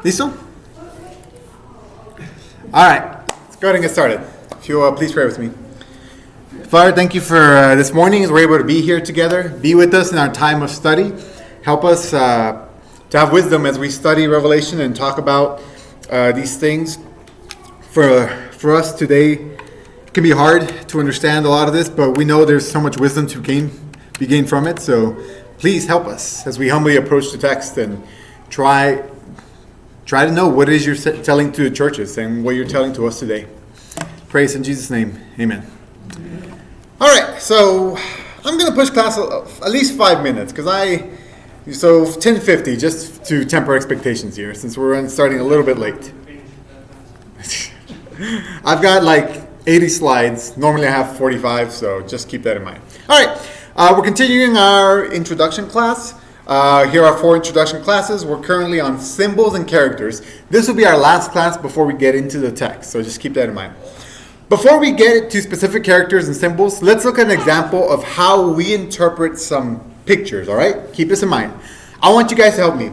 Listo? All right, let's go ahead and get started. If you please pray with me. Father, thank you for this morning as we're able to be here together. Be with us in our time of study. Help us to have wisdom as we study Revelation and talk about these things. For us today, it can be hard to understand a lot of this, but we know there's so much wisdom to be gained from it. So please help us as we humbly approach the text and try to know what it is you're telling to the churches and what you're telling to us today. Praise in Jesus' name. Amen. All right, so I'm going to push class at least 5 minutes so 10:50 just to temper expectations here since we're starting a little bit late. I've got like 80 slides. Normally I have 45, so just keep that in mind. All right, we're continuing our introduction class. Here are 4 introduction classes. We're currently on symbols and characters. This will be our last class before we get into the text, so just keep that in mind. Before we get to specific characters and symbols, let's look at an example of how we interpret some pictures, all right? Keep this in mind. I want you guys to help me.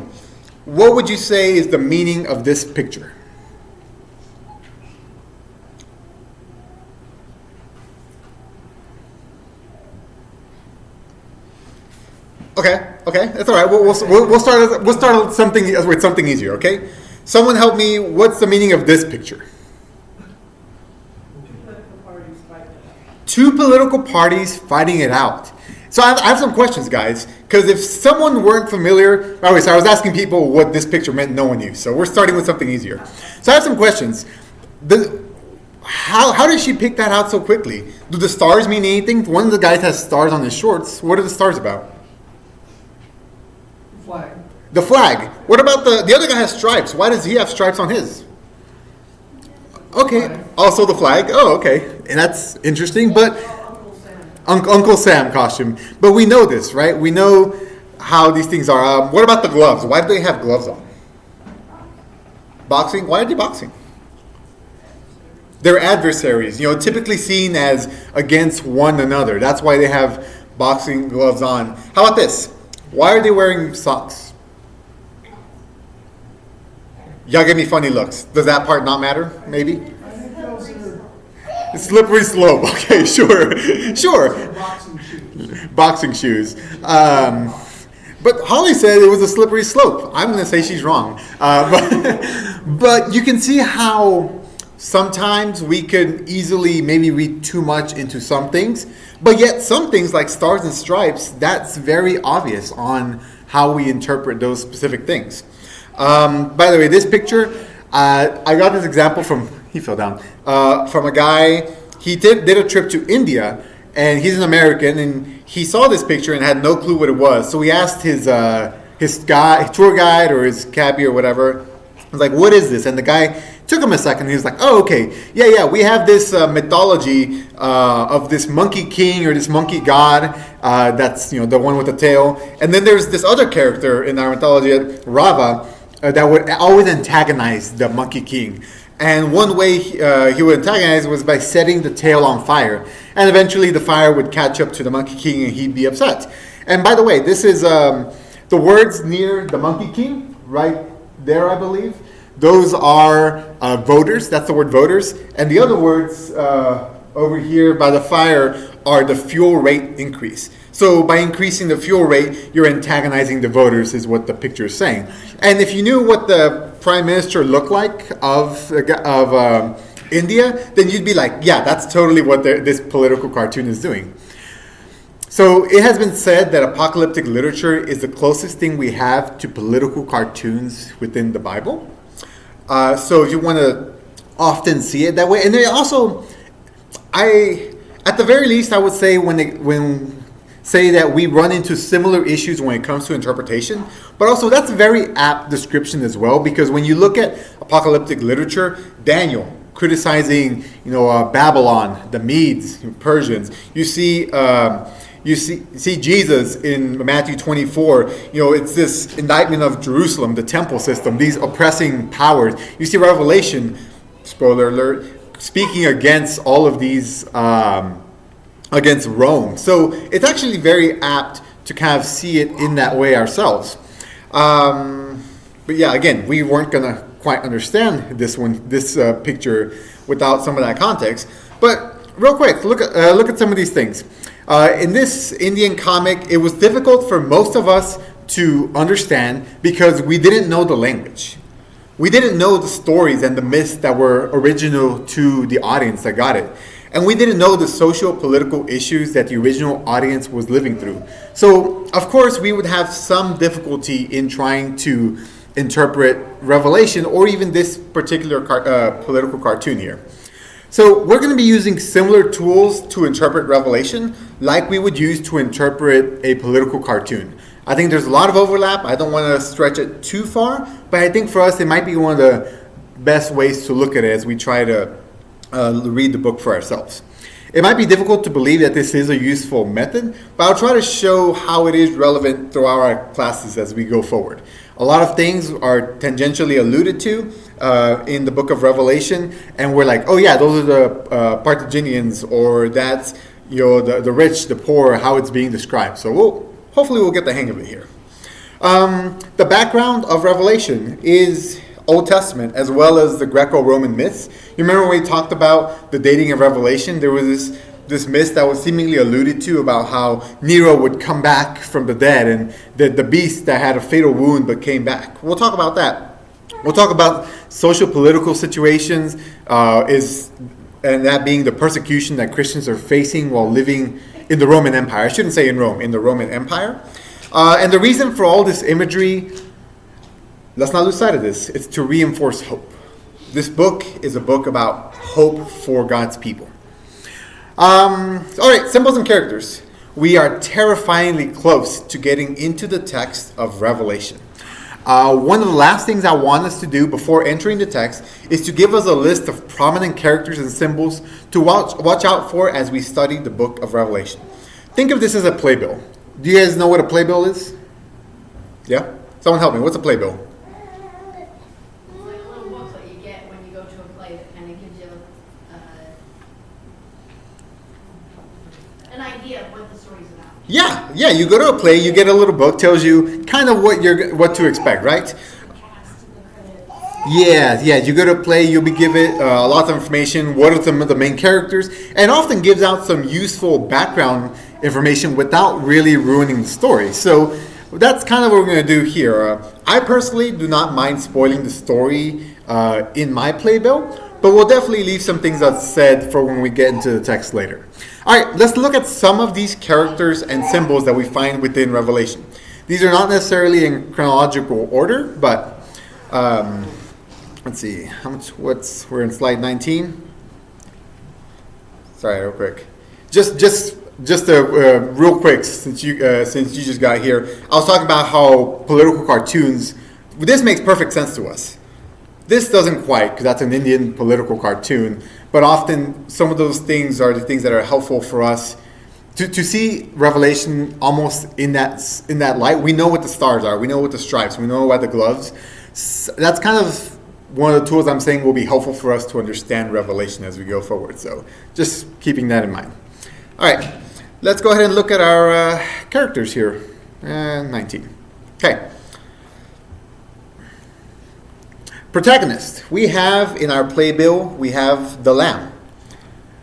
What would you say is the meaning of this picture? Okay, that's all right. We'll start with something easier. Okay, someone help me. What's the meaning of this picture? Two political parties fighting it out. So I have some questions, guys, because if someone weren't familiar, so I was asking people what this picture meant. No one knew, so we're starting with something easier. So I have some questions. How did she pick that out so quickly? Do the stars mean anything? One of the guys has stars on his shorts. What are the stars about? The flag. What about the other guy has stripes? Why does he have stripes on his? Okay. Also the flag. Oh, okay. And that's interesting. But Uncle Sam costume. But we know this, right? We know how these things are. What about the gloves? Why do they have gloves on? Boxing? Why are they boxing? They're adversaries. Typically seen as against one another. That's why they have boxing gloves on. How about this? Why are they wearing socks? Y'all give me funny looks. Does that part not matter? Maybe? It's slippery slope. Okay, sure. Boxing shoes. But Holly said it was a slippery slope. I'm going to say she's wrong. But you can see how sometimes we could easily maybe read too much into some things. But yet some things like stars and stripes, that's very obvious on how we interpret those specific things. By the way, this picture, I got this example from a guy. He did a trip to India, and he's an American, and he saw this picture and had no clue what it was. So he asked his tour guide or his cabbie or whatever. I was like, "What is this?" And the guy took him a second. He was like, "Oh, okay, yeah. We have this mythology of this monkey king or this monkey god. That's the one with the tail. And then there's this other character in our mythology, Rava, that would always antagonize the monkey king. And one way he would antagonize was by setting the tail on fire. And eventually the fire would catch up to the monkey king and he'd be upset. And by the way, this is the words near the monkey king, right there, I believe. Those are voters. That's the word voters. And the other words over here by the fire are the fuel rate increase. So by increasing the fuel rate, you're antagonizing the voters is what the picture is saying. And if you knew what the prime minister looked like of India, then you'd be like, yeah, that's totally what this political cartoon is doing. So it has been said that apocalyptic literature is the closest thing we have to political cartoons within the Bible. So if you want to often see it that way. And they also, at the very least, I would say when say that we run into similar issues when it comes to interpretation, but also that's a very apt description as well, because when you look at apocalyptic literature, Daniel criticizing, Babylon, the Medes, Persians, you see Jesus in Matthew 24. It's this indictment of Jerusalem, the temple system, these oppressing powers. You see Revelation, spoiler alert, speaking against all of these, against Rome. So it's actually very apt to kind of see it in that way ourselves. But yeah, again, we weren't gonna quite understand this picture without some of that context. But real quick, look at some of these things. In this Indian comic, it was difficult for most of us to understand because we didn't know the language. We didn't know the stories and the myths that were original to the audience that got it. And we didn't know the socio-political issues that the original audience was living through. So, of course, we would have some difficulty in trying to interpret Revelation or even this particular political cartoon here. So we're going to be using similar tools to interpret Revelation like we would use to interpret a political cartoon. I think there's a lot of overlap. I don't want to stretch it too far, but I think for us it might be one of the best ways to look at it as we try to read the book for ourselves. It might be difficult to believe that this is a useful method, but I'll try to show how it is relevant throughout our classes as we go forward. A lot of things are tangentially alluded to in the book of Revelation, and we're like, oh yeah, those are the Carthaginians, or that's the rich, the poor, how it's being described. So hopefully we'll get the hang of it here. The background of Revelation is Old Testament as well as the Greco-Roman myths. You remember when we talked about the dating of Revelation? There was this myth that was seemingly alluded to about how Nero would come back from the dead and the beast that had a fatal wound but came back. We'll talk about that. We'll talk about social political situations and that being the persecution that Christians are facing while living in the Roman Empire. I shouldn't say in Rome, in the Roman Empire. And the reason for all this imagery, let's not lose sight of this, it's to reinforce hope. This book is a book about hope for God's people. All right, symbols and characters. We are terrifyingly close to getting into the text of Revelation. One of the last things I want us to do before entering the text is to give us a list of prominent characters and symbols to watch out for as we study the book of Revelation. Think of this as a playbill. Do you guys know what a playbill is? Yeah? Someone help me. What's a playbill? It's like a little booklet you get when you go to a play that kind of gives you an idea of what the story's about. Yeah. You go to a play, you get a little book, tells you kind of what to expect, right? Yeah. You go to a play, you'll be given lots of information. What are some of the main characters? And often gives out some useful background information without really ruining the story. So that's kind of what we're going to do here. I personally do not mind spoiling the story in my playbill, but we'll definitely leave some things unsaid for when we get into the text later. All right, let's look at some of these characters and symbols that we find within Revelation. These are not necessarily in chronological order, but let's see. We're in slide 19. Sorry, real quick. Just real quick, since you just got here, I was talking about how political cartoons. This makes perfect sense to us. This doesn't quite, because that's an Indian political cartoon. But often, some of those things are the things that are helpful for us to see Revelation almost in that light. We know what the stars are. We know what the stripes. We know what the gloves. That's kind of one of the tools I'm saying will be helpful for us to understand Revelation as we go forward. So just keeping that in mind. All right, let's go ahead and look at our characters here. 19. Okay. Protagonist. We have in our playbill, we have the lamb.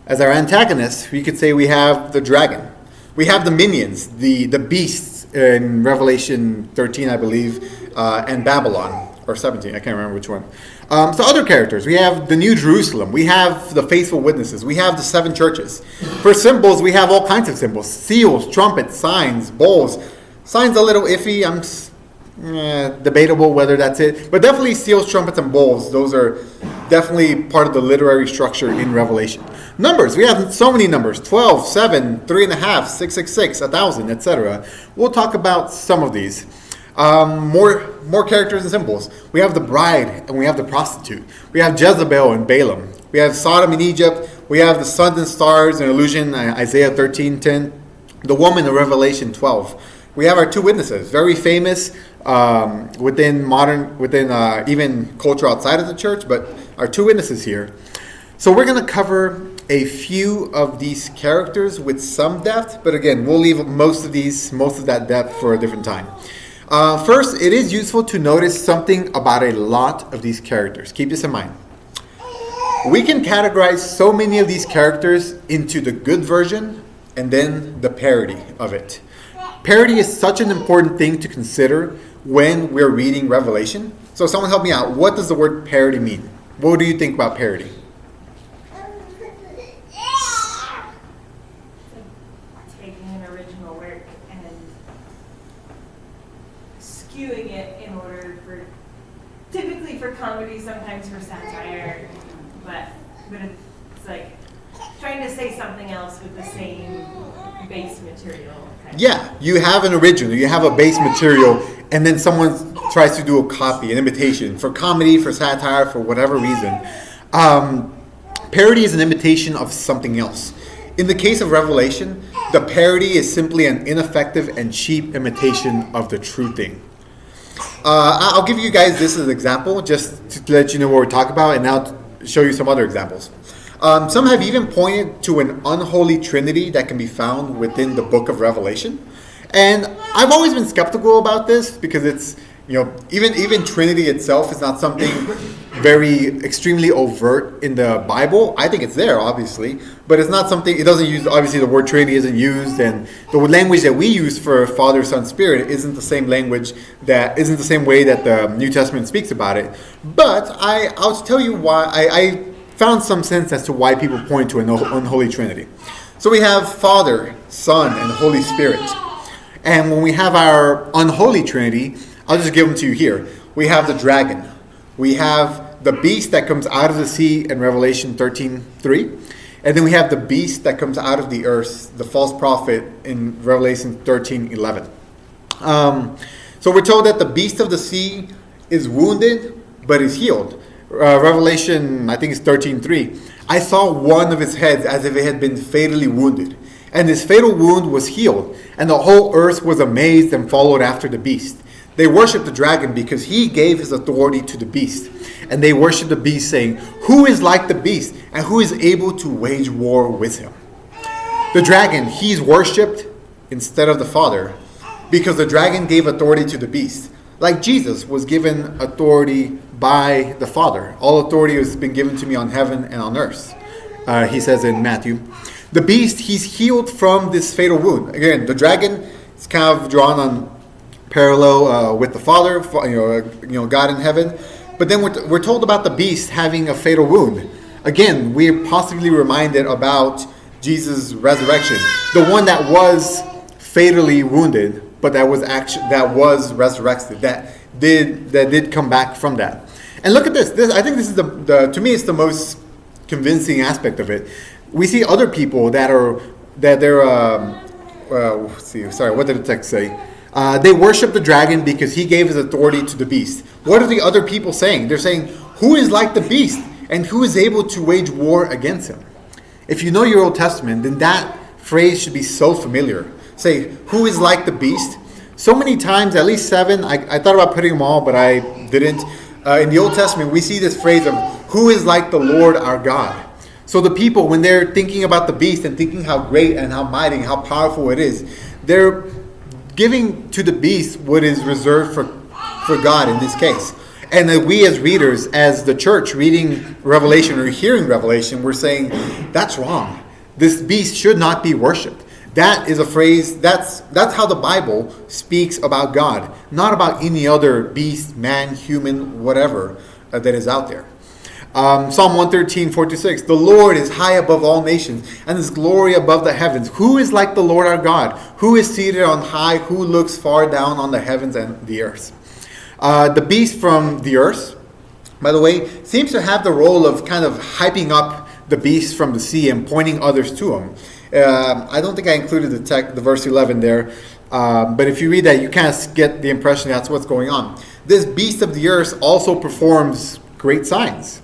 As our antagonist, we could say we have the dragon. We have the minions, the beasts in Revelation 13, I believe, and Babylon, or 17, I can't remember which one. So other characters, we have the New Jerusalem, we have the faithful witnesses, we have the 7 churches. For symbols, we have all kinds of symbols: seals, trumpets, signs, bowls. Signs a little iffy, I'm debatable whether that's it, but definitely seals, trumpets, and bowls. Those are definitely part of the literary structure in Revelation. Numbers, we have so many numbers: 12, 7, 3.5, 666, 1,000, etc. We'll talk about some of these. More characters and symbols. We have the bride and we have the prostitute. We have Jezebel and Balaam. We have Sodom and Egypt. We have the suns and stars in illusion, Isaiah 13:10. The woman in Revelation 12. We have our 2 witnesses, very famous within even culture outside of the church, but our 2 witnesses here. So we're going to cover a few of these characters with some depth, but again, we'll leave most of that depth for a different time. First, it is useful to notice something about a lot of these characters. Keep this in mind. We can categorize so many of these characters into the good version and then the parody of it. Parody is such an important thing to consider when we're reading Revelation. So someone help me out. What does the word parody mean? What do you think about parody? Taking an original work and skewing it in order for, typically for comedy, sometimes for satire, but it's like trying to say something else with the same base material. Yeah, you have an original, you have a base material, and then someone tries to do a copy, an imitation, for comedy, for satire, for whatever reason. Parody is an imitation of something else. In the case of Revelation, the parody is simply an ineffective and cheap imitation of the true thing. I'll give you guys this as an example, just to let you know what we're talking about, and now show you some other examples. Some have even pointed to an unholy trinity that can be found within the book of Revelation. And I've always been skeptical about this because it's, even Trinity itself is not something very extremely overt in the Bible. I think it's there, obviously, but it's not something, it doesn't use, obviously the word Trinity isn't used, and the language that we use for Father, Son, Spirit isn't the same language, that isn't the same way that the New Testament speaks about it. But I'll tell you why I found some sense as to why people point to an unholy trinity. So we have Father, Son, and Holy Spirit. And when we have our unholy trinity, I'll just give them to you here. We have the dragon. We have the beast that comes out of the sea in Revelation 13:3. And then we have the beast that comes out of the earth, the false prophet in Revelation 13:11. So we're told that the beast of the sea is wounded, but is healed. Revelation, I think it's 13:3. I saw one of its heads as if it had been fatally wounded. And this fatal wound was healed. And the whole earth was amazed and followed after the beast. They worshiped the dragon because he gave his authority to the beast. And they worshiped the beast, saying, "Who is like the beast? And who is able to wage war with him?" The dragon, he's worshipped instead of the Father, because the dragon gave authority to the beast. Like Jesus was given authority by the Father. All authority has been given to me on heaven and on earth, he says in Matthew. The beast, he's healed from this fatal wound. Again, the dragon is kind of drawn on parallel with the Father, God in heaven. But then we're told about the beast having a fatal wound. Again, we're possibly reminded about Jesus' resurrection, the one that was fatally wounded, but that was resurrected, that did come back from that. And look at this. I think this is to me, it's the most convincing aspect of it. We see other people what did the text say? They worship the dragon because he gave his authority to the beast. What are the other people saying? They're saying, "Who is like the beast, and who is able to wage war against him?" If you know your Old Testament, then that phrase should be so familiar. Say, "Who is like the beast?" So many times, at least 7, I thought about putting them all, but I didn't. In the Old Testament, we see this phrase of, "Who is like the Lord our God?" So the people, when they're thinking about the beast and thinking how great and how mighty and how powerful it is, they're giving to the beast what is reserved for God in this case. And that we as readers, as the church reading Revelation or hearing Revelation, we're saying, that's wrong. This beast should not be worshipped. That is a phrase, that's how the Bible speaks about God, not about any other beast, man, human, whatever that is out there. Psalm 113, 4-6. The Lord is high above all nations, and his glory above the heavens. Who is like the Lord our God? Who is seated on high? Who looks far down on the heavens and the earth? The beast from the earth, by the way, seems to have the role of kind of hyping up the beast from the sea and pointing others to him. I don't think I included the verse 11 there, but if you read that, you kind of get the impression that's what's going on. This beast of the earth also performs great signs.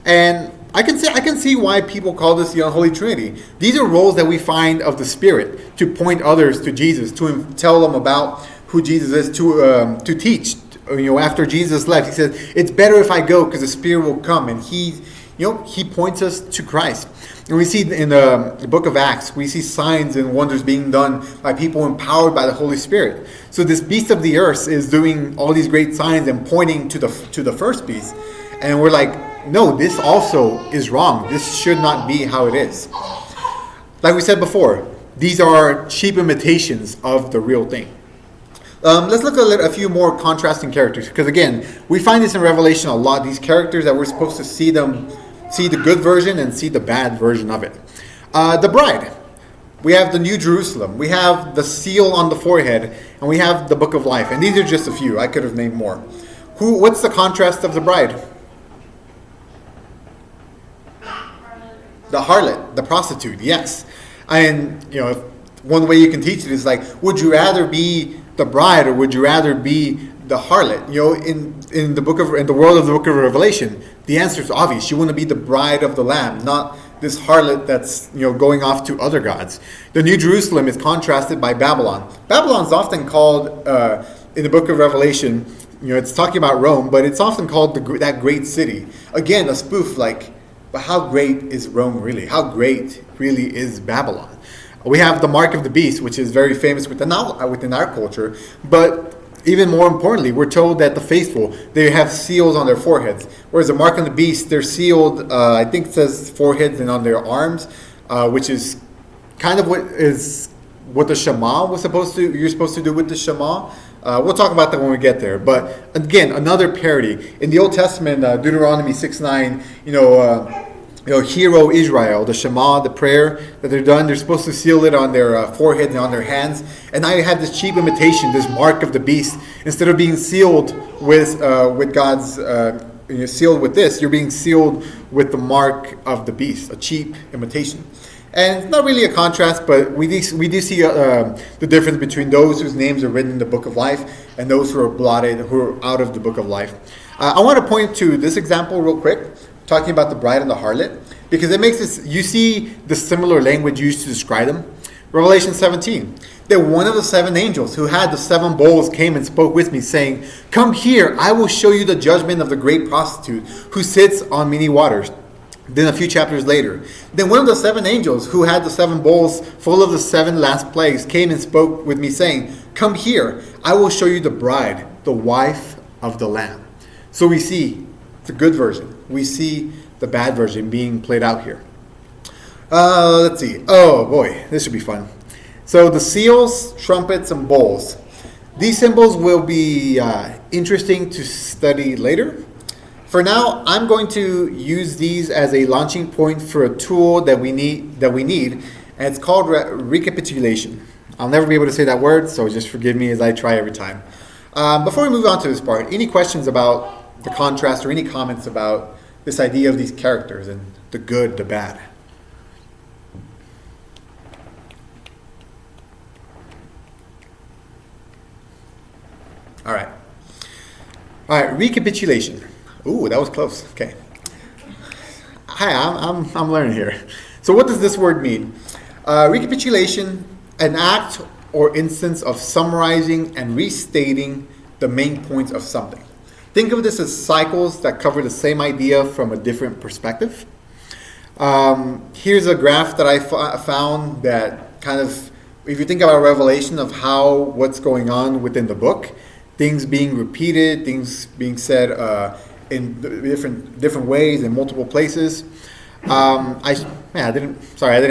And I can see why people call this the unholy trinity. These are roles that we find of the Spirit to point others to Jesus, to tell them about who Jesus is, to teach. After Jesus left, he said, "It's better if I go, because the Spirit will come and he He points us to Christ. And we see in the book of Acts, we see signs and wonders being done by people empowered by the Holy Spirit. So this beast of the earth is doing all these great signs and pointing to the first beast. And we're like, no, this also is wrong. This should not be how it is. Like we said before, these are cheap imitations of the real thing. Let's look at a few more contrasting characters, because again, we find this in Revelation a lot. These characters that we're supposed to see the good version and see the bad version of it. The bride. We have the New Jerusalem. We have the seal on the forehead, and we have the book of life. And these are just a few. I could have named more. What's the contrast of the bride? The harlot, the prostitute. Yes. And one way you can teach it is like, would you rather be the bride or would you rather be the harlot? In the world of the book of Revelation, the answer is obvious. You want to be the bride of the Lamb, not this harlot that's going off to other gods. The New Jerusalem is contrasted by Babylon. Babylon is often called in the book of Revelation. It's talking about Rome, but it's often called that great city. Again, a spoof but how great is Rome really? How great really is Babylon? We have the mark of the beast, which is very famous within our culture. But even more importantly, we're told that the faithful, they have seals on their foreheads. Whereas the mark of the beast, they're sealed, I think it says foreheads and on their arms, which is kind of what the Shema you're supposed to do with the Shema. We'll talk about that when we get there. But again, another parody. In the Old Testament, Deuteronomy 6:9, hear, O Israel, the Shema, the prayer that they're done, they're supposed to seal it on their forehead and on their hands. And now you have this cheap imitation, this mark of the beast. Instead of being sealed with God's, sealed with this, you're being sealed with the mark of the beast, a cheap imitation. And it's not really a contrast, but we do see the difference between those whose names are written in the book of life and those who are blotted, who are out of the book of life. I want to point to this example real quick, talking about the bride and the harlot, because it makes this, you see the similar language used to describe them. Revelation 17, that one of the seven angels who had the seven bowls came and spoke with me, saying, "Come here, I will show you the judgment of the great prostitute who sits on many waters." Then a few chapters later, then one of the seven angels who had the seven bowls full of the seven last plagues came and spoke with me, saying, "Come here, I will show you the bride, the wife of the Lamb." So we see the good version. We see the bad version being played out here. Let's see. Oh boy, this should be fun. So the seals, trumpets, and bowls. These symbols will be interesting to study later. For now, I'm going to use these as a launching point for a tool that we need, and it's called recapitulation. I'll never be able to say that word, so just forgive me as I try every time. Before we move on to this part, any questions about the contrast or any comments about this idea of these characters and the good, the bad? All right, recapitulation. Ooh, that was close. Okay. Hi, I'm learning here. So what does this word mean? Recapitulation, an act or instance of summarizing and restating the main points of something. Think of this as cycles that cover the same idea from a different perspective. Here's a graph that I found that kind of, if you think about Revelation of what's going on within the book, things being repeated, things being said in different ways in multiple places. I didn't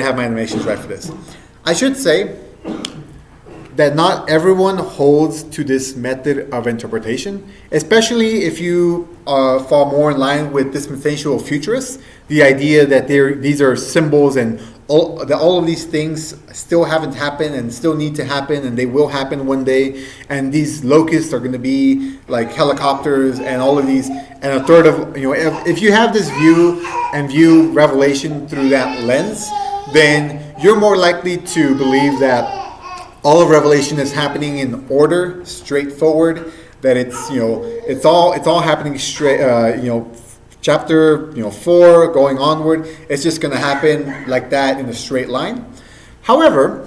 have my animations right for this. I should say that not everyone holds to this method of interpretation, especially if you fall more in line with dispensational futurists. The idea that these are symbols and that all of these things still haven't happened and still need to happen and they will happen one day, and these locusts are going to be like helicopters and all of these, and a third of, if you have this view and view Revelation through that lens, then you're more likely to believe that all of Revelation is happening in order, straightforward, that it's all happening straight, chapter 4 going onward, it's just going to happen like that in a straight line. However,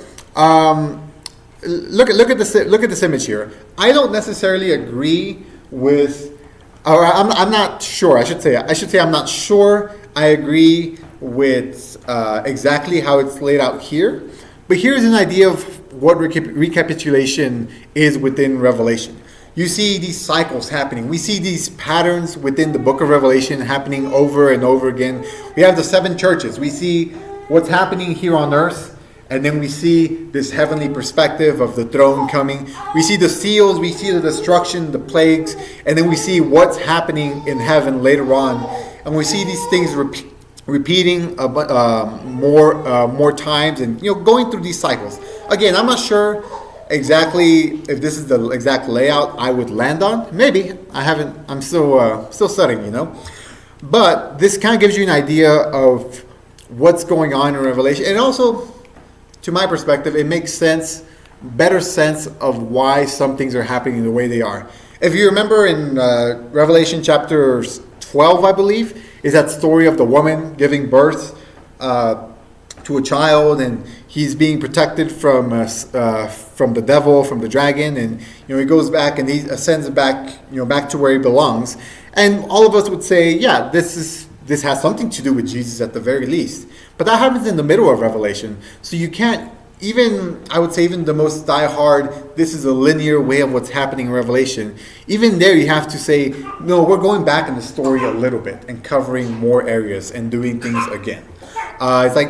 look at this image here. I don't necessarily agree with, or I'm not sure. I should say I'm not sure I agree with exactly how it's laid out here. But here's an idea of what recapitulation is within Revelation. You see these cycles happening. We see these patterns within the book of Revelation happening over and over again. We have the 7 churches. We see what's happening here on earth, and then we see this heavenly perspective of the throne coming. We see the seals, we see the destruction, the plagues, and then we see what's happening in heaven later on. And we see these things repeating more times, and going through these cycles. Again, I'm not sure exactly if this is the exact layout I would land on. Maybe I haven't. I'm still studying, But this kind of gives you an idea of what's going on in Revelation, and also, to my perspective, it makes better sense of why some things are happening the way they are. If you remember in Revelation chapter 12, I believe, is that story of the woman giving birth to a child, and he's being protected from the devil, from the dragon, and he goes back and he ascends back to where he belongs. And all of us would say, yeah, this has something to do with Jesus at the very least. But that happens in the middle of Revelation, so you can't I would say even the most diehard, this is a linear way of what's happening in Revelation. Even there, you have to say, no, we're going back in the story a little bit and covering more areas and doing things again. It's like,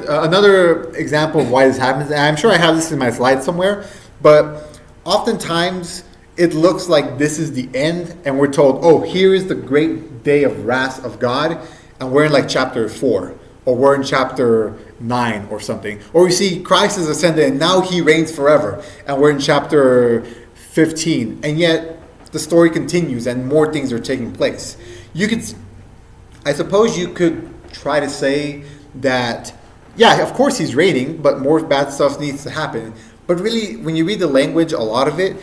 another example of why this happens, and I'm sure I have this in my slides somewhere, but oftentimes it looks like this is the end, and we're told, here is the great day of wrath of God, and we're in like chapter 4, or we're in chapter 9 or something. Or we see Christ is ascended, and now he reigns forever, and we're in chapter 15, and yet the story continues, and more things are taking place. I suppose you could try to say that, yeah, of course he's reigning, but more bad stuff needs to happen. But really, when you read the language, a lot of it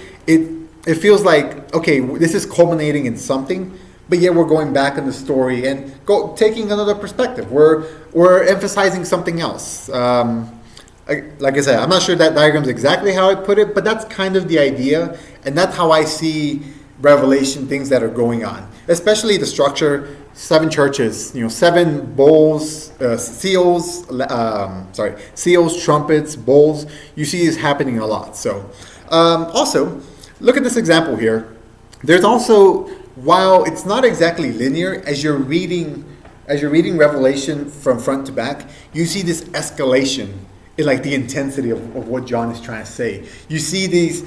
feels like, okay, this is culminating in something, but yet we're going back in the story and taking another perspective. We're emphasizing something else. Like I said, I'm not sure that diagram is exactly how I put it, but that's kind of the idea, and that's how I see Revelation, things that are going on. Especially the structure, 7 churches, 7 bowls, seals, trumpets, bowls. You see this happening a lot. So, also, look at this example here. There's also, while it's not exactly linear, as you're reading Revelation from front to back, you see this escalation in like the intensity of what John is trying to say. You see these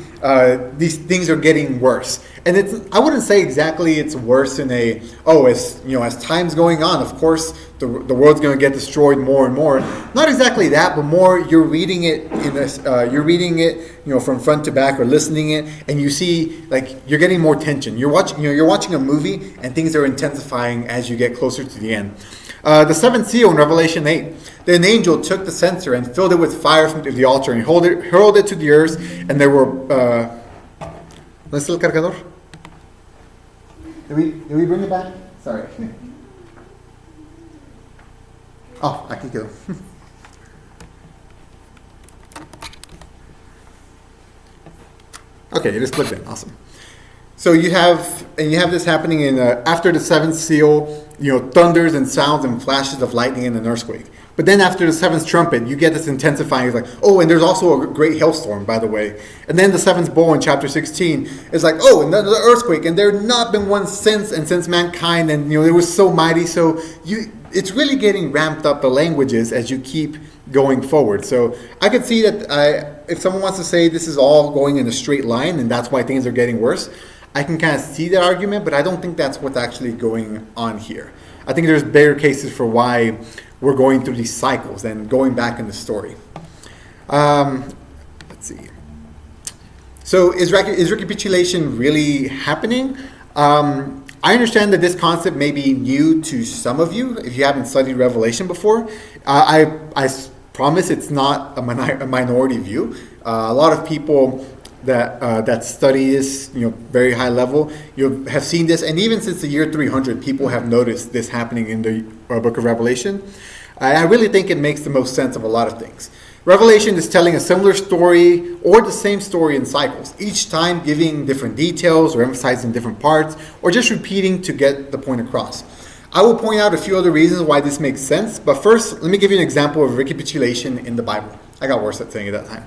things are getting worse, and I wouldn't say exactly it's worse in as time's going on, of course the world's going to get destroyed more and more. Not exactly that, but more you're reading it from front to back or listening it, and you see like you're getting more tension. You're watching a movie, and things are intensifying as you get closer to the end. The 7th seal in Revelation 8, then an angel took the censer and filled it with fire from the altar and hurled it to the earth, and there were... ¿Dónde está el cargador? Did we bring it back? Sorry. Oh, aquí quedó. Okay, it is plugged in. Awesome. So you have this happening in after the 7th seal, thunders and sounds and flashes of lightning and an earthquake. But then after the 7th trumpet, you get this intensifying. It's like, and there's also a great hailstorm, by the way. And then the 7th bowl in chapter 16 is like, and then the earthquake, and there had not been one since mankind, and it was so mighty. So it's really getting ramped up, the languages, as you keep going forward. So I could see that if someone wants to say this is all going in a straight line, and that's why things are getting worse, I can kind of see that argument, but I don't think that's what's actually going on here. I think there's better cases for why we're going through these cycles and going back in the story. Let's see. So is recapitulation really happening? I understand that this concept may be new to some of you if you haven't studied Revelation before. I promise it's not a minority view. A lot of people that study this, very high level, you have seen this, and even since the year 300, people have noticed this happening in the book of Revelation. I really think it makes the most sense of a lot of things. Revelation is telling a similar story or the same story in cycles, each time giving different details or emphasizing different parts or just repeating to get the point across. I will point out a few other reasons why this makes sense, but first, let me give you an example of recapitulation in the Bible. I got worse at saying it that time.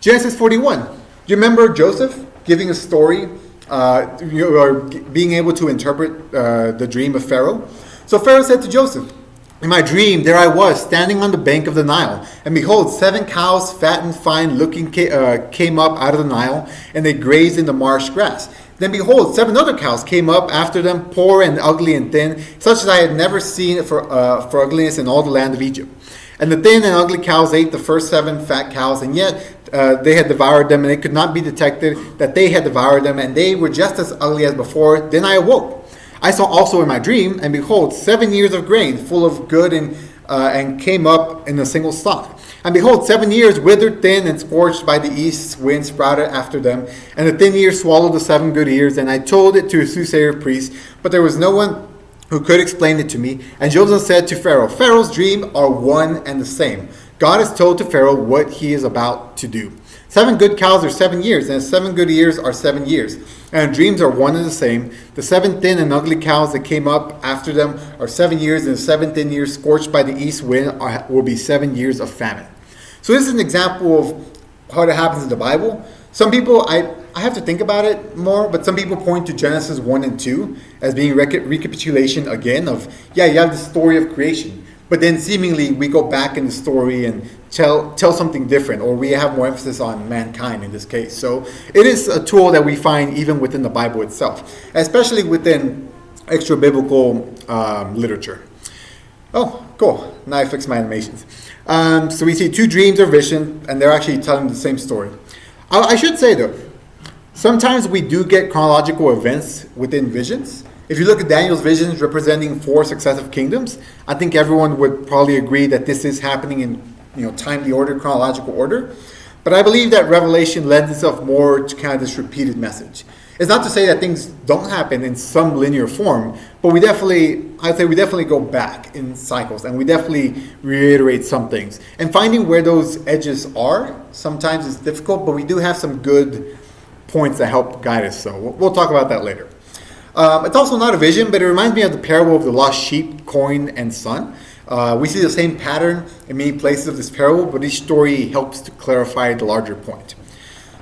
Genesis 41. Do you remember Joseph giving a story, or being able to interpret the dream of Pharaoh? So Pharaoh said to Joseph, "In my dream, there I was, standing on the bank of the Nile. And behold, 7 cows, fat and fine looking, came up out of the Nile, and they grazed in the marsh grass. Then behold, 7 other cows came up after them, poor and ugly and thin, such as I had never seen for ugliness in all the land of Egypt. And the thin and ugly cows ate the first 7 fat cows, and yet they had devoured them, and it could not be detected that they had devoured them, and they were just as ugly as before. Then I awoke. I saw also in my dream, and behold, 7 years of grain, full of good, and came up in a single stalk. And behold, 7 years withered, thin, and scorched by the east wind sprouted after them. And the thin years swallowed the 7 good years. And I told it to a soothsayer priest, but there was no one who could explain it to me. And Joseph said to Pharaoh, Pharaoh's dreams are one and the same. God has told to Pharaoh what he is about to do. 7 good cows are 7 years, and 7 good years are 7 years. And dreams are one and the same. The 7 thin and ugly cows that came up after them are 7 years, and the 7 thin years scorched by the east wind will be 7 years of famine. So this is an example of how it happens in the Bible. Some people, I have to think about it more, but some people point to Genesis 1 and 2 as being recapitulation again of, you have the story of creation. But then seemingly we go back in the story and tell something different, or we have more emphasis on mankind in this case. So it is a tool that we find even within the Bible itself, especially within extra biblical literature. Oh, cool. Now I fixed my animations. So we see 2 dreams or vision, and they're actually telling the same story. I should say though, sometimes we do get chronological events within visions. If you look at Daniel's visions representing 4 successive kingdoms, I think everyone would probably agree that this is happening in timely order, chronological order. But I believe that Revelation lends itself more to kind of this repeated message. It's not to say that things don't happen in some linear form, but I'd say we definitely go back in cycles, and we definitely reiterate some things. And finding where those edges are sometimes is difficult, but we do have some good points that help guide us. So we'll talk about that later. It's also not a vision, but it reminds me of the parable of the lost sheep, coin, and son. We see the same pattern in many places of this parable, but each story helps to clarify the larger point.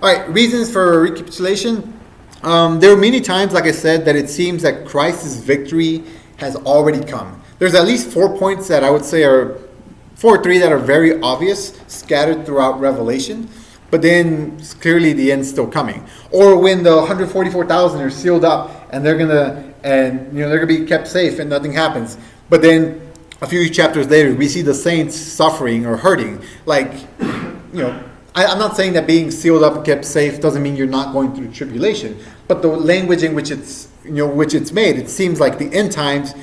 All right, reasons for recapitulation. There are many times, like I said, that it seems that Christ's victory has already come. There's at least 4 points that I would say are 4 or 3 that are very obvious, scattered throughout Revelation. But then clearly the end's still coming. Or when the 144,000 are sealed up and they're gonna be kept safe and nothing happens. But then a few chapters later we see the saints suffering or hurting. I'm not saying that being sealed up and kept safe doesn't mean you're not going through tribulation. But the language in which it's made, it seems like the end times,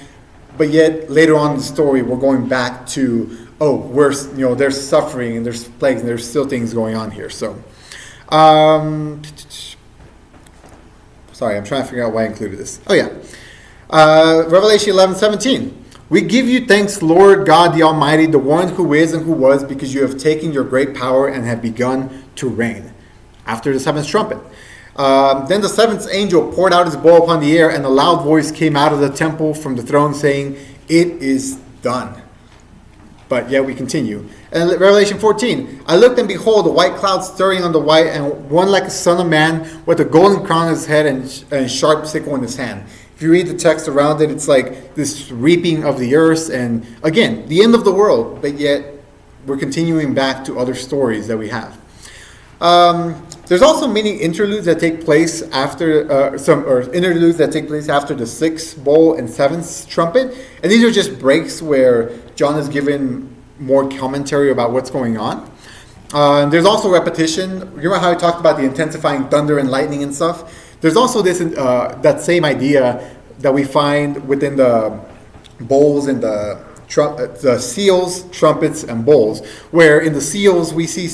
but yet later on in the story we're going back to there's suffering and there's plagues and there's still things going on here. So, sorry, I'm trying to figure out why I included this. Revelation 11:17. We give you thanks, Lord God the Almighty, the one who is and who was, because you have taken your great power and have begun to reign. After the 7th trumpet. Then the 7th angel poured out his bowl upon the air, and a loud voice came out of the temple from the throne saying, "It is done." But yet we continue. And Revelation 14. I looked, and behold, a white cloud stirring on the white, and one like a son of man with a golden crown on his head and sharp sickle in his hand. If you read the text around it, it's like this reaping of the earth, and again, the end of the world, but yet we're continuing back to other stories that we have. There's also many interludes that take place after interludes that take place after the 6th bowl and 7th trumpet, and these are just breaks where John is given more commentary about what's going on. There's also repetition. Remember how I talked about the intensifying thunder and lightning and stuff? There's also this that same idea that we find within the bowls and the seals, trumpets, and bowls, where in the seals we see.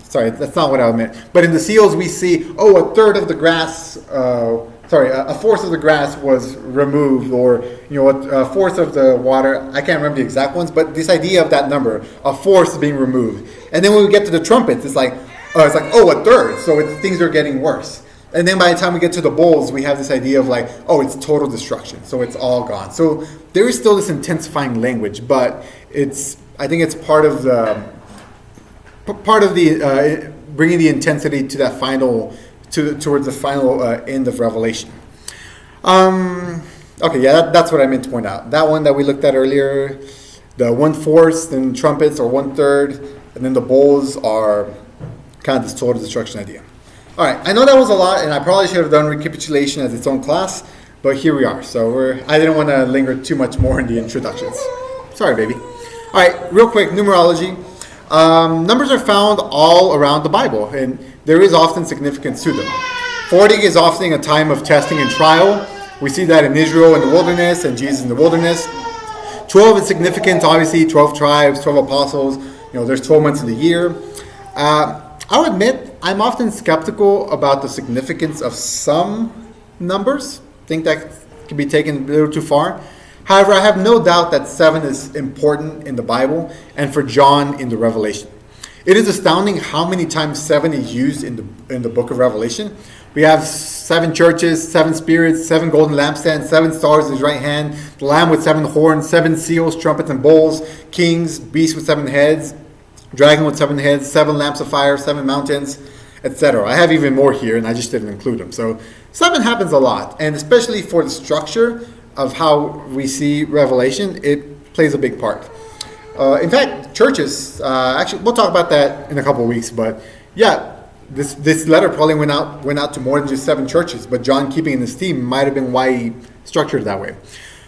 Sorry, that's not what I meant. But in the seals we see, a third of the grass. A fourth of the grass was removed, or a fourth of the water. I can't remember the exact ones, but this idea of that number, a fourth being removed. And then when we get to the trumpets, it's like, a third. So things are getting worse. And then by the time we get to the bowls, we have this idea of like, oh, it's total destruction. So it's all gone. So there is still this intensifying language, but I think it's part of the bringing the intensity to that towards the final end of Revelation. Okay, yeah, that's what I meant to point out. That one that we looked at earlier, the 1/4 and trumpets are 1/3, and then the bowls are kind of this total destruction idea. All right, I know that was a lot, and I probably should have done recapitulation as its own class, but here we are. So I didn't want to linger too much more in the introductions. Sorry, baby. All right, real quick, numerology. Numbers are found all around the Bible, and there is often significance to them. 40 is often a time of testing and trial. We see that in Israel in the wilderness and Jesus in the wilderness. 12 is significant, obviously, 12 tribes, 12 apostles. There's 12 months in the year. I'll admit, I'm often skeptical about the significance of some numbers. I think that can be taken a little too far. However, I have no doubt that 7 is important in the Bible and for John in the Revelation. It is astounding how many times 7 is used in the book of Revelation. We have 7 churches, 7 spirits, 7 golden lampstands, 7 stars in his right hand, the lamb with 7 horns, 7 seals, trumpets and bowls, kings, beasts with 7 heads, dragon with 7 heads, 7 lamps of fire, 7 mountains, etc. I have even more here, and I just didn't include them. So 7 happens a lot, and especially for the structure of how we see Revelation, it plays a big part. In fact, churches, actually, we'll talk about that in a couple of weeks, but yeah, this letter probably went out to more than just 7 churches, but John, keeping in his theme, might have been why he structured it that way.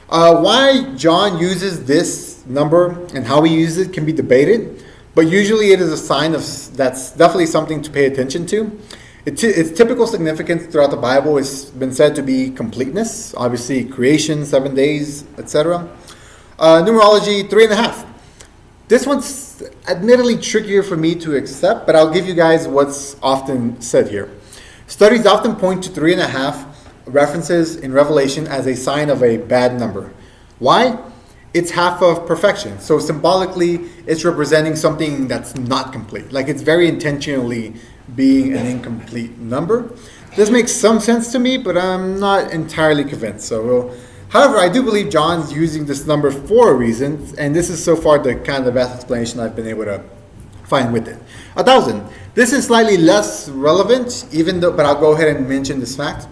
Why John uses this number and how he uses it can be debated, but usually it is a sign that's definitely something to pay attention to. Its typical significance throughout the Bible has been said to be completeness, obviously creation, 7 days, etc. Numerology, 3.5. This one's admittedly trickier for me to accept, but I'll give you guys what's often said here. Studies often point to 3.5 references in Revelation as a sign of a bad number. Why? It's half of perfection. So symbolically, it's representing something that's not complete. Like it's very intentionally being an incomplete number. This makes some sense to me, but I'm not entirely convinced. However, I do believe John's using this number for a reason, and this is so far the best explanation I've been able to find with it. 1,000. This is slightly less relevant, but I'll go ahead and mention this fact.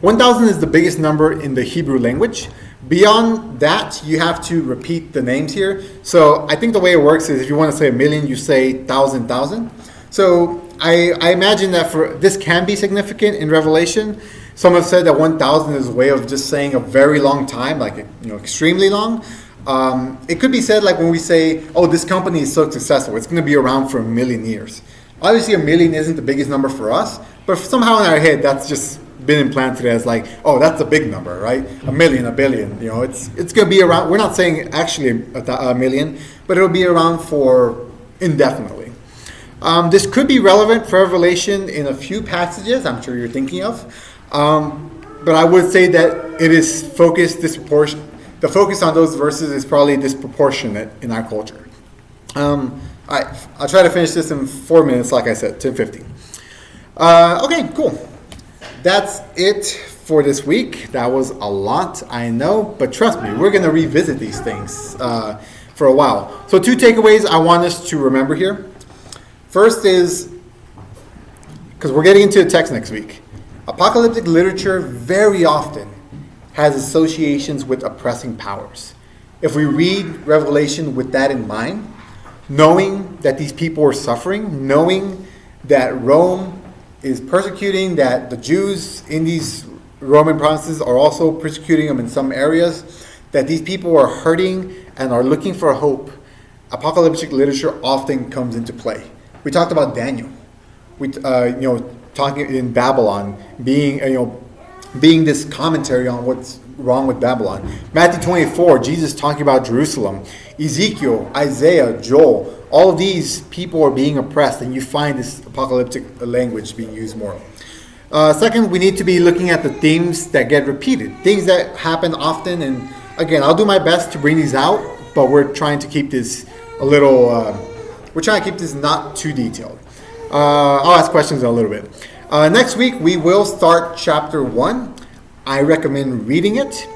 1,000 is the biggest number in the Hebrew language. Beyond that, you have to repeat the names here. So I think the way it works is if you want to say 1,000,000, you say 1,000,000. So I imagine that this can be significant in Revelation. Some have said that 1,000 is a way of just saying a very long time, like extremely long. It could be said like when we say, oh, this company is so successful, it's going to be around for 1,000,000 years. Obviously, 1,000,000 isn't the biggest number for us, but somehow in our head, that's just been implanted as like, oh, that's a big number, right? 1,000,000, 1,000,000,000. It's going to be around. We're not saying actually 1,000,000, but it'll be around for indefinitely. This could be relevant for Revelation in a few passages I'm sure you're thinking of. But I would say that it is focused disproportionate. The focus on those verses is probably disproportionate in our culture. All right, I'll try to finish this in 4 minutes, like I said, 10:50. Okay, cool. That's it for this week. That was a lot, I know, but trust me, we're going to revisit these things for a while. So 2 takeaways I want us to remember here. First is, because we're getting into the text next week, apocalyptic literature very often has associations with oppressing powers. If we read Revelation with that in mind, knowing that these people are suffering, knowing that Rome is persecuting, that the Jews in these Roman provinces are also persecuting them in some areas, that these people are hurting and are looking for hope, apocalyptic literature often comes into play. We talked about Daniel. Talking in Babylon, being this commentary on what's wrong with Babylon. Matthew 24, Jesus talking about Jerusalem. Ezekiel, Isaiah, Joel, all of these people are being oppressed, and you find this apocalyptic language being used more. Second, we need to be looking at the themes that get repeated, things that happen often, and again, I'll do my best to bring these out, but we're trying to keep this not too detailed. I'll ask questions in a little bit. Next week, we will start chapter 1. I recommend reading it.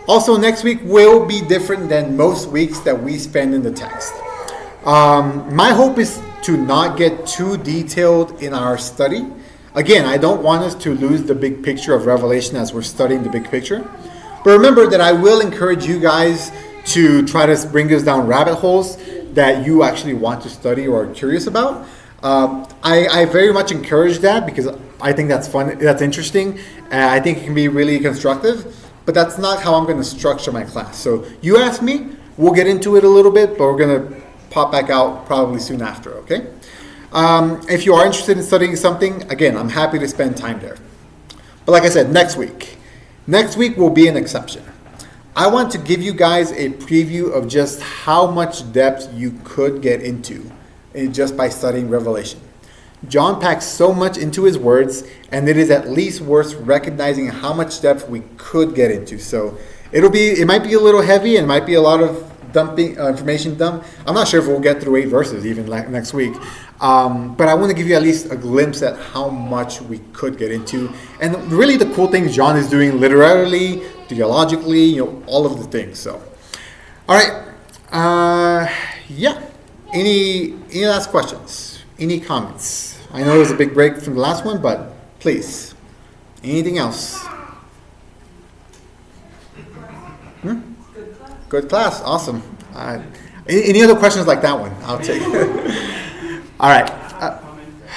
Also, next week will be different than most weeks that we spend in the text. My hope is to not get too detailed in our study. Again, I don't want us to lose the big picture of Revelation as we're studying the big picture. But remember that I will encourage you guys to try to bring us down rabbit holes that you actually want to study or are curious about. I very much encourage that because I think that's fun, that's interesting, and I think it can be really constructive. But that's not how I'm going to structure my class. So you ask me, we'll get into it a little bit, but we're going to pop back out probably soon after, okay? If you are interested in studying something, again, I'm happy to spend time there. But like I said, next week will be an exception. I want to give you guys a preview of just how much depth you could get into just by studying Revelation. John packs so much into his words, and it is at least worth recognizing how much depth we could get into. So it might be a little heavy, and it might be a lot of information dump. I'm not sure if we'll get through 8 verses even next week, but I want to give you at least a glimpse at how much we could get into, and really the cool things John is doing literally, theologically, all of the things. So, all right, yeah. Any last questions? Any comments? I know it was a big break from the last one, but please, anything else? Good class, awesome. Any other questions like that one? I'll take. All right.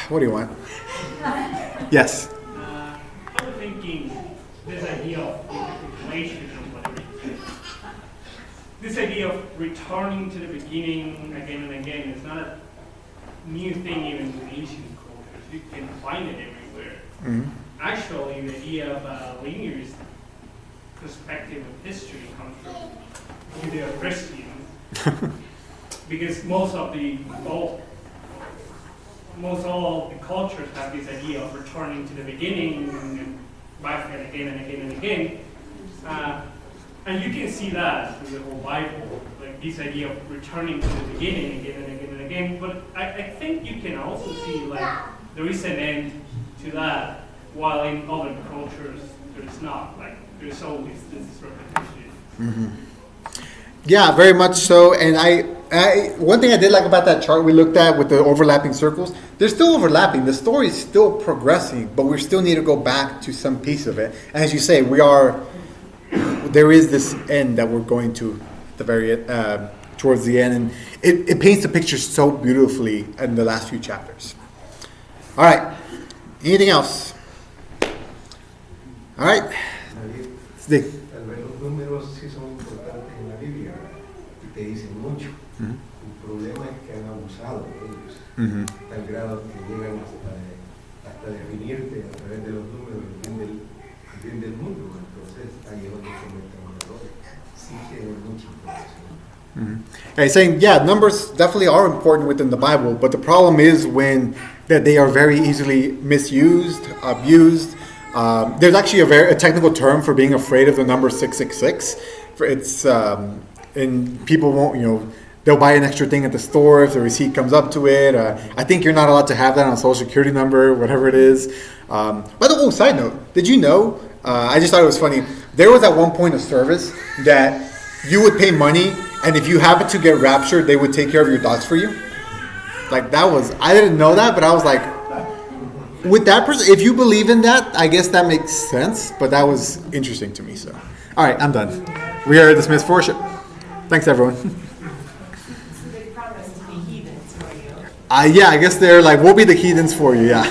What do you want? Yes. I was thinking this idea of recapitulation or whatever. This idea of returning to the beginning again and again is not a new thing even in ancient cultures. You can find it everywhere. Mm-hmm. Actually, the idea of a linear perspective of history comes from Judeo-Christians, because most all the cultures have this idea of returning to the beginning and back and again and again and again. And you can see that through the whole Bible, like this idea of returning to the beginning again and again and again. But I think you can also see like there is an end to that, while in other cultures there is not. Like there's always this repetition. Mm-hmm. Yeah, very much so. And I one thing I did like about that chart we looked at with the overlapping circles, they're still overlapping. The story is still progressing, but we still need to go back to some piece of it. And as you say, there is this end that we're going to the very towards the end, and it paints the picture so beautifully in the last few chapters. All right, anything else? All right. Sí. Tal vez los números sí son importantes en la Biblia y te dicen mucho. Uh-huh. El problema es que han abusado de ellos, uh-huh, tal grado que llegan hasta definirte a través de los números el bien del mundo. Entonces ahí es donde cometen un error. Sí tienen mucha información. Mm-hmm. He's saying, yeah, numbers definitely are important within the Bible, but the problem is that they are very easily misused, abused. There's actually a technical term for being afraid of the number 666. It's and people won't, they'll buy an extra thing at the store if the receipt comes up to it. I think you're not allowed to have that on a social security number, whatever it is. By the way, side note, did you know? I just thought it was funny. There was at one point of service that you would pay money, and if you happened to get raptured, they would take care of your dogs for you. Like I didn't know that, but I was like, with that person, if you believe in that, I guess that makes sense. But that was interesting to me. So, all right, I'm done. We are dismissed for worship. Thanks, everyone. So they promised to be heathens for you. Yeah, I guess they're like, we'll be the heathens for you. Yeah.